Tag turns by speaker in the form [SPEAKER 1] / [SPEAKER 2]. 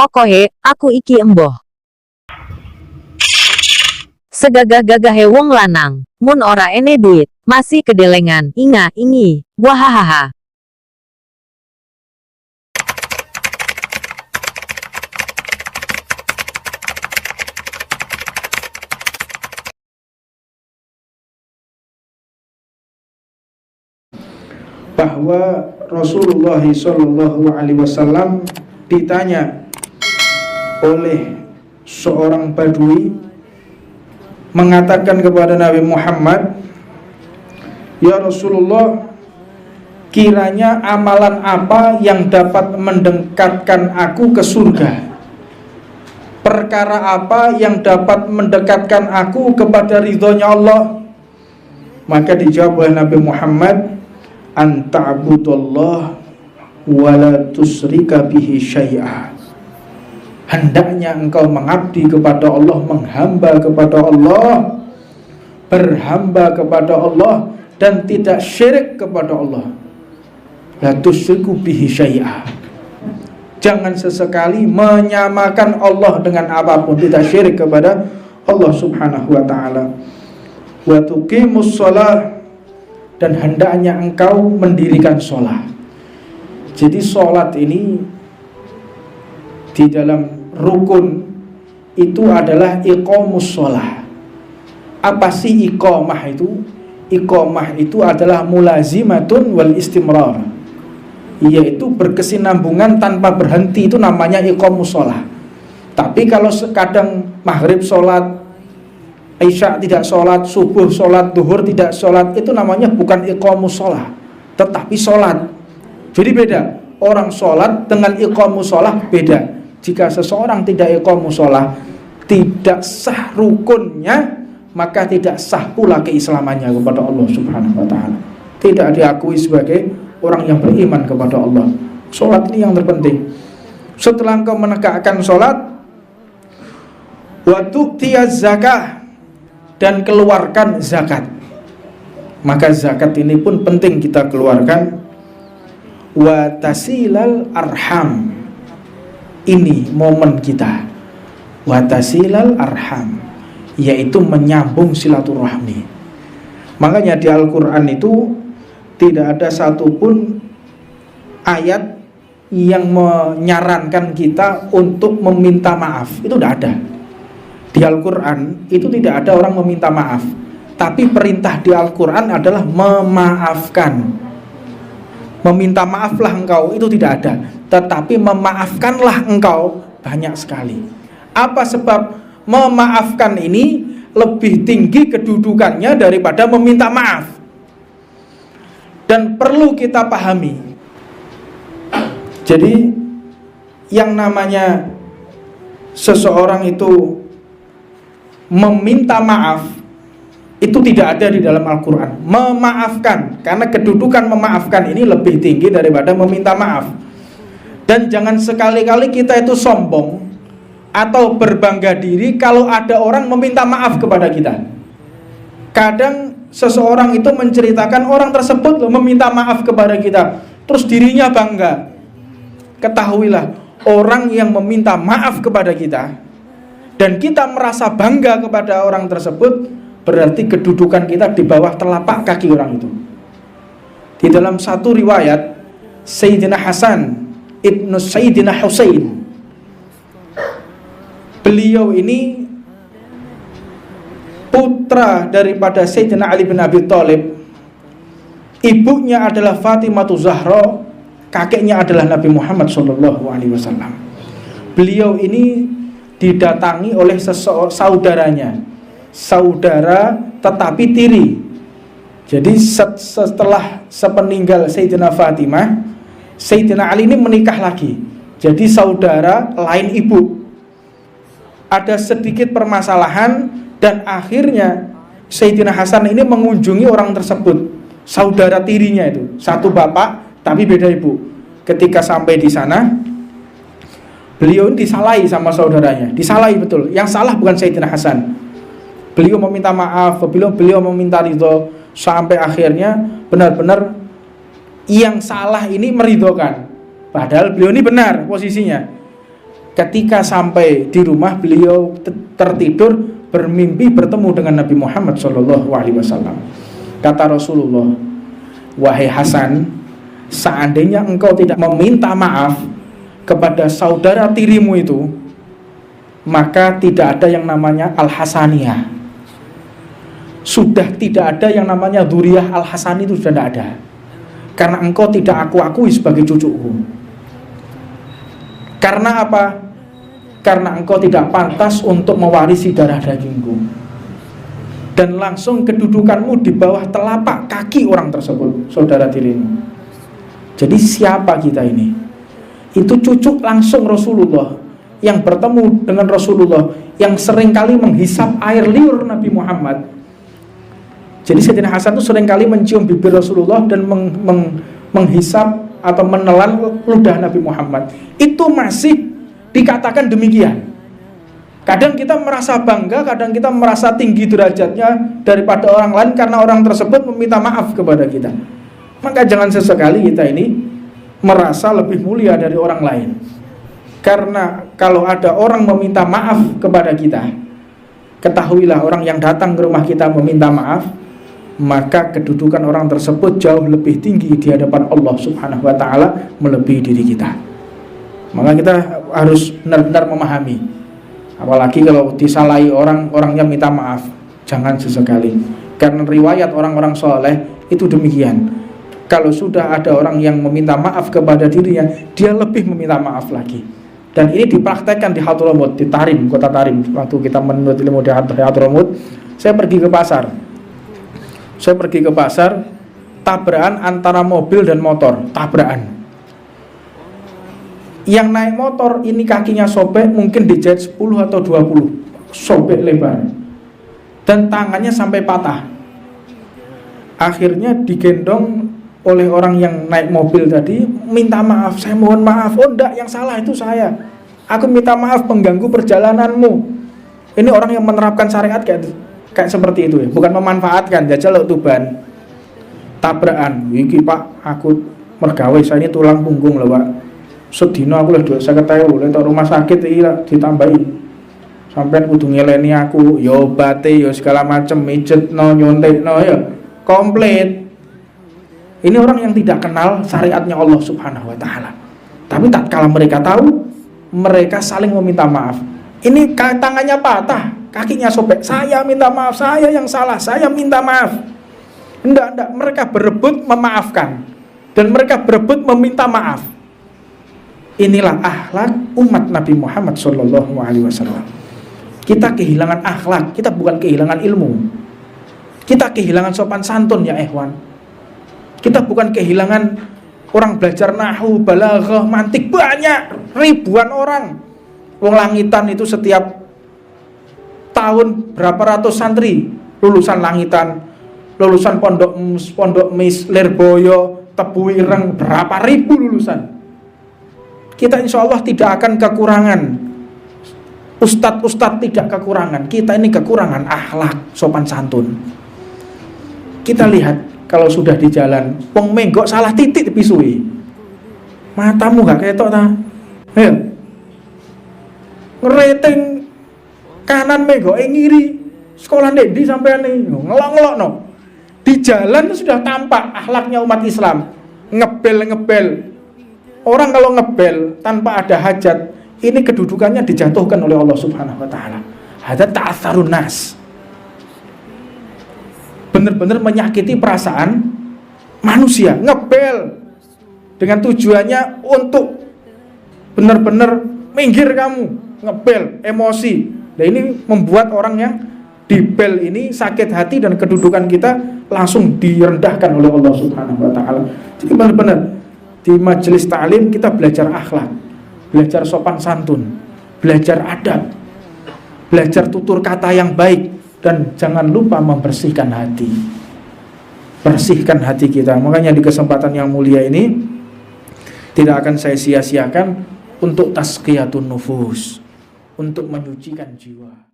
[SPEAKER 1] Pokoke, aku iki emboh. Segagah-gagahe wong lanang, mun ora ene duit, masih kedelengan, inga, ingi, wahahaha.
[SPEAKER 2] Bahwa Rasulullah SAW ditanya oleh seorang Badui, mengatakan kepada Nabi Muhammad, "Ya Rasulullah, kiranya amalan apa yang dapat mendekatkan aku ke surga? Perkara apa yang dapat mendekatkan aku kepada ridhonya Allah?" Maka dijawab oleh Nabi Muhammad, "Anta'budallah wa la tusyrika bihi syai'a." Hendaknya engkau mengabdi kepada Allah, menghamba kepada Allah, berhamba kepada Allah, dan tidak syirik kepada Allah. La tusyriku bihi syai'a. Jangan sesekali menyamakan Allah dengan apapun, tidak syirik kepada Allah subhanahu wa ta'ala. Wa tuqimus shalah, dan hendaknya engkau mendirikan sholat. Jadi sholat ini di dalam rukun itu adalah iqamus sholat. Apa sih iqamah itu? Iqamah itu adalah mulazimatun wal istimrar, yaitu berkesinambungan tanpa berhenti, itu namanya iqamus sholat. Tapi kalau kadang maghrib sholat, Isya tidak sholat, subuh sholat, duhur tidak sholat, itu namanya bukan iqamus sholat, tetapi sholat. Jadi beda, orang sholat dengan iqamus sholat beda. Jika seseorang tidak iqamus sholat, tidak sah rukunnya, maka tidak sah pula keislamannya kepada Allah subhanahu wa ta'ala. Tidak diakui sebagai orang yang beriman kepada Allah. Sholat ini yang terpenting. Setelah engkau menegakkan sholat, wa tu'tiyaz zakah, dan keluarkan zakat. Maka zakat ini pun penting kita keluarkan. Wa tasilal arham, ini momen kita. Wa tasilal arham, yaitu menyambung silaturahmi. Makanya di Al-Quran itu tidak ada satupun ayat yang menyarankan kita untuk meminta maaf. Itu tidak ada. Di Al-Quran itu tidak ada orang meminta maaf, tapi perintah di Al-Quran adalah memaafkan. Meminta maaflah engkau, itu tidak ada, tetapi memaafkanlah engkau banyak sekali. Apa sebab memaafkan ini lebih tinggi kedudukannya daripada meminta maaf? Dan perlu kita pahami, jadi yang namanya seseorang itu meminta maaf itu tidak ada di dalam Al-Quran. Memaafkan, karena kedudukan memaafkan ini lebih tinggi daripada meminta maaf. Dan jangan sekali-kali kita itu sombong atau berbangga diri kalau ada orang meminta maaf kepada kita. Kadang seseorang itu menceritakan orang tersebut meminta maaf kepada kita, terus dirinya bangga. Ketahuilah, orang yang meminta maaf kepada kita dan kita merasa bangga kepada orang tersebut, berarti kedudukan kita di bawah telapak kaki orang itu. Di dalam satu riwayat, Sayyidina Hasan ibnu Sayyidina Husain, beliau ini putra daripada Sayyidina Ali bin Abi Thalib. Ibunya adalah Fatimah Zahra, kakeknya adalah Nabi Muhammad SAW. Beliau ini didatangi oleh saudaranya, saudara tetapi tiri. Jadi setelah sepeninggal Sayyidina Fatimah, Sayyidina Ali ini menikah lagi, jadi saudara lain ibu. Ada sedikit permasalahan dan akhirnya Sayyidina Hasan ini mengunjungi orang tersebut, saudara tirinya itu, satu bapak tapi beda ibu. Ketika sampai di sana, beliau ini disalahi sama saudaranya, disalahi betul. Yang salah bukan Sayyidina Hasan. Beliau meminta maaf, beliau meminta ridho, sampai akhirnya benar-benar yang salah ini meridhokan. Padahal beliau ini benar posisinya. Ketika sampai di rumah, beliau tertidur bermimpi bertemu dengan Nabi Muhammad SAW. Kata Rasulullah, wahai Hasan, seandainya engkau tidak meminta maaf kepada saudara tirimu itu, maka tidak ada yang namanya Al-Hasaniyah. Sudah tidak ada yang namanya Dzurriyyah Al-Hasani, itu sudah tidak ada. Karena engkau tidak aku akui sebagai cucuku. Karena apa? Karena engkau tidak pantas untuk mewarisi darah dagingku. Dan langsung kedudukanmu di bawah telapak kaki orang tersebut, saudara tirimu. Jadi siapa kita ini? Itu cucu langsung Rasulullah, yang bertemu dengan Rasulullah, yang seringkali menghisap air liur Nabi Muhammad. Jadi Sayyidina Hasan itu seringkali mencium bibir Rasulullah dan menghisap atau menelan ludah Nabi Muhammad. Itu masih dikatakan demikian. Kadang kita merasa bangga, kadang kita merasa tinggi derajatnya daripada orang lain karena orang tersebut meminta maaf kepada kita. Maka jangan sesekali kita ini merasa lebih mulia dari orang lain. Karena kalau ada orang meminta maaf kepada kita, ketahuilah orang yang datang ke rumah kita meminta maaf, maka kedudukan orang tersebut jauh lebih tinggi di hadapan Allah Subhanahu wa ta'ala, melebihi diri kita. Maka kita harus benar-benar memahami, apalagi kalau disalahi orang yang minta maaf, jangan sesekali. Karena riwayat orang-orang soleh itu demikian, kalau sudah ada orang yang meminta maaf kepada dirinya, dia lebih meminta maaf lagi. Dan ini dipraktekkan di Hadramut, di Tarim, kota Tarim. Waktu kita menuntut ilmu di Hadramut, saya pergi ke pasar, tabrakan antara mobil dan motor, tabrakan. Yang naik motor ini kakinya sobek, mungkin dijahit 10 atau 20, sobek lebar, dan tangannya sampai patah. Akhirnya digendong oleh orang yang naik mobil tadi, minta maaf, saya mohon maaf. Oh enggak, yang salah itu saya, aku minta maaf mengganggu perjalananmu. Ini orang yang menerapkan syariat kayak seperti itu ya, bukan memanfaatkan jajal tuban. Tabrakan, iki pak, aku mergawe, saya ini tulang punggung loh pak, sedino aku lah 250.000, letak rumah sakit iya ditambahin, sampean kudu ngeleni aku, yo bate, yo segala macem, mijet no, nyontek no, ya komplit. Ini orang yang tidak kenal syariatnya Allah Subhanahu wa ta'ala. Tapi tatkala mereka tahu, mereka saling meminta maaf. Ini tangannya patah, kakinya sobek, saya minta maaf, saya yang salah, saya minta maaf. Enggak, mereka berebut memaafkan, dan mereka berebut meminta maaf. Inilah akhlak umat Nabi Muhammad SAW. Kita kehilangan akhlak, kita bukan kehilangan ilmu. Kita kehilangan sopan santun ya ikhwan. Kita bukan kehilangan orang belajar nahwu, balaghah, mantik, banyak, ribuan orang. Wong Langitan itu setiap tahun berapa ratus santri lulusan Langitan, lulusan Pondok Mis, Lirboyo, Tebu Ireng, berapa ribu lulusan. Kita insya Allah tidak akan kekurangan. Ustadz tidak kekurangan. Kita ini kekurangan akhlak, sopan santun. Kita lihat kalau sudah di jalan, wong menggok salah titik pisui, matamu gak ketok ta? Ya. Ngerating kanan menggok ngiri, sekolah ndi sampean nih, ngelok-ngelok no. Di jalan sudah tampak akhlaknya umat Islam, ngebel. Orang kalau ngebel tanpa ada hajat, ini kedudukannya dijatuhkan oleh Allah Subhanahu wa ta'ala. Ada ta'atsarun nas. Benar-benar menyakiti perasaan manusia, ngebel dengan tujuannya untuk benar-benar minggir kamu, ngebel, emosi. Nah ini membuat orang yang dibel ini sakit hati dan kedudukan kita langsung direndahkan oleh Allah Subhanahu wa ta'ala. Jadi benar-benar di majelis ta'lim kita belajar akhlak, belajar sopan santun, belajar adab, belajar tutur kata yang baik. Dan jangan lupa membersihkan hati, bersihkan hati kita. Makanya di kesempatan yang mulia ini tidak akan saya sia-siakan untuk tazkiyatun nufus, untuk menyucikan jiwa.